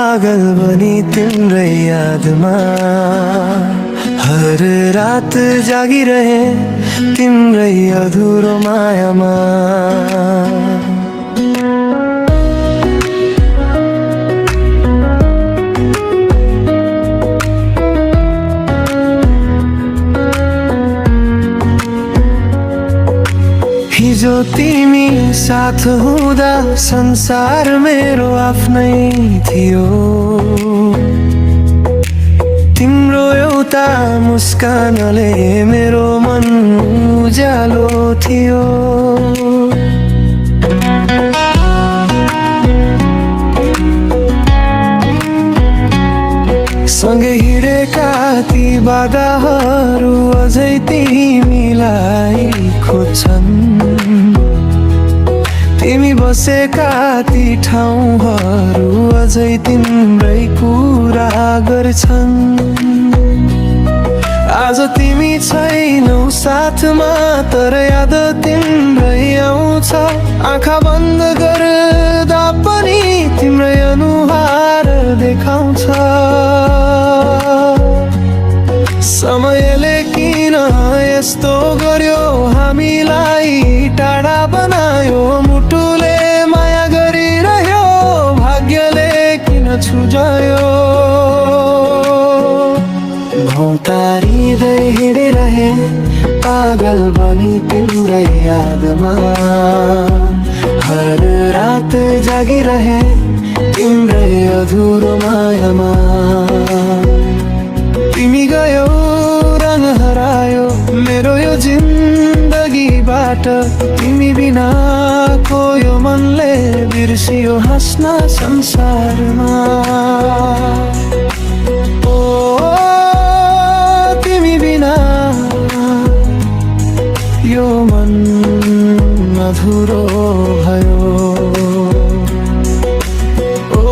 पागल बनी तिम्रै यादमा हर रात जागिरहे तिम्रै अधुरो मायामा। हिजो तिमी साथ हुँदा संसार मेरो आफ्नै थियो। तिम्रो एउटा मुस्कानले मेरो मन उज्यालो थियो। सँगै हिँडेका ती बाधाहरू अझै तिमीलाई खोज्छन्। तिमी बसेका ती ठाउँहरू अझै तिम्रै कुरा गर्छन्। आज तिमी छैनौ साथमा तर याद तिम्रै आउँछ। आँखा बन्द गर्दा पनि तिम्रै अनुहार देखाउँछ। समयले किन यस्तो गर्यो हामीलाई टाढा बनायो। मुटुले माया गरिरह्यो भाग्यले किन छुझायो। भौतारिँदै हिँडिरहे पागल बनी तिम्रै यादमा हर रात जागिरहे तिम्रै अधुरो मायामा। तिमी गयो रङ हरायो मेरो यो जिन्दगीबाट। तिमी बिना खोयो मनले बिर्सियो हाँस्न संसारमा। ओ तिमी बिना यो मन अधुरो भयो। ओ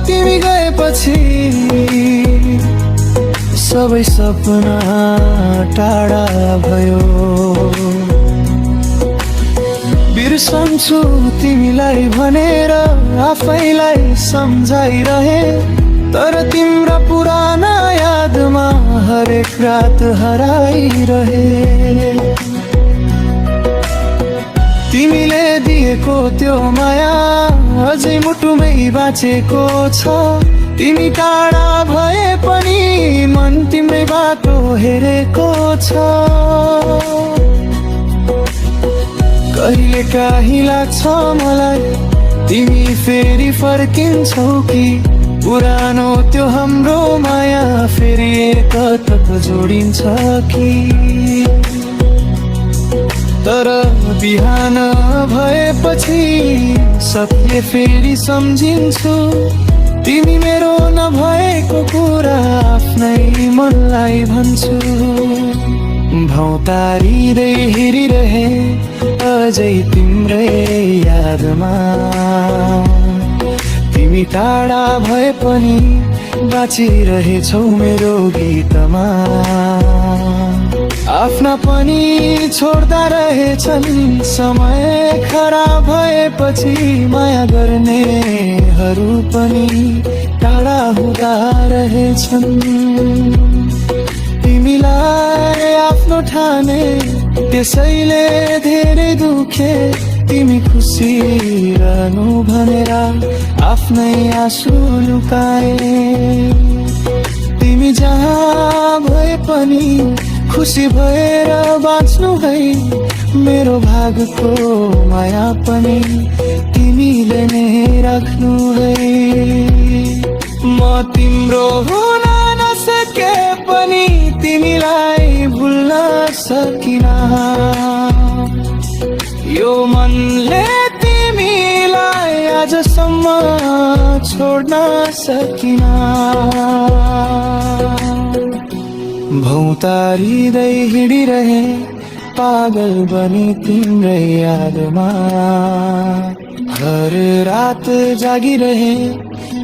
तिमी गएपछि सबै सपना टाढा भयो। बिर्सन्छु तिमीलाई भनेर आफैलाई सम्झाइरहे तर तिम्रा पुराना यादमा हरेक रात हराइरहे। तिमीले दिएको त्यो माया अझै मुटुमै बाँचेको छ। तिमी टाढा भए पनि मन तिम्रै बाटो हेरेको छ। कहिले काहीँ लाग्छ मलाई तिमी फेरि फर्किन्छौ कि पुरानो त्यो हाम्रो माया फेरि एकतर्फ जोडिन्छ कि। तर बिहान भएपछि सत्य फेरि सम्झिन्छु। तिमी मेरो नभएको कुरा आफ्नै मनलाई भन्छु। भौतारिँदै हेरिरहे अझै तिम्रै यादमा। तिमी टाढा भए पनि बाँचिरहेछौ मेरो गीतमा। आफ्ना पनि छोड्दा रहेछन् समय खराब भएपछि माया गर्नेहरू पनि टाढा हुँदा रहेछन्। तिमीलाई आफ्नो ठाने त्यसैले धेरै दुखे। तिमी खुसी रहनु भनेर आफ्नै आँसु लुकाए। तिमी जहाँ भए पनि खुसी भएर बाँच्नु है मेरो भागको माया पनि तिमीले नै राख्नु है। म तिम्रो हुन नसके पनि तिमीलाई भुल्न सकिन। यो मनले तिमीलाई आजसम्म छोड्न सकिन। भौतारिँदै हिँडिरहे पागल बनी तिम्रै यादमा हर रात जागिरहे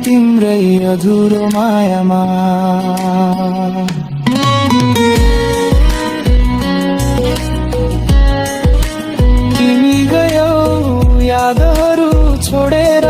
तिम्रै अधुरो मायामा। तिमी गयौ यादहरू छोडेर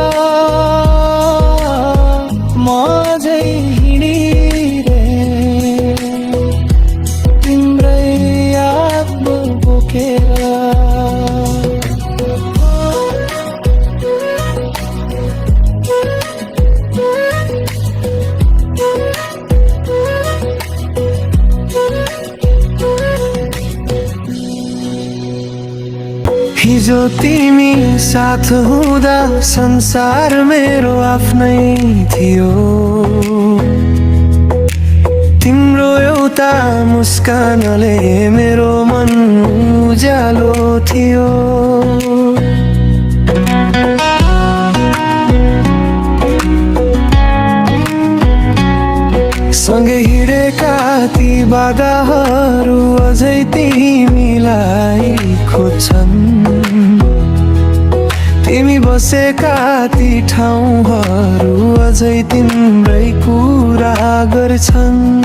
तिमी साथ हुँदा संसार मेरो आफ्नै थियो। तिम्रो एउटा मुस्कानले मेरो मन उज्यालो थियो। सँगै हिँडेका ती बाधाहरू अझै तिमीलाई खोज्छन्। तिमी बसेका ती ठाउँहरू अझै तिम्रै कुरा गर्छन्।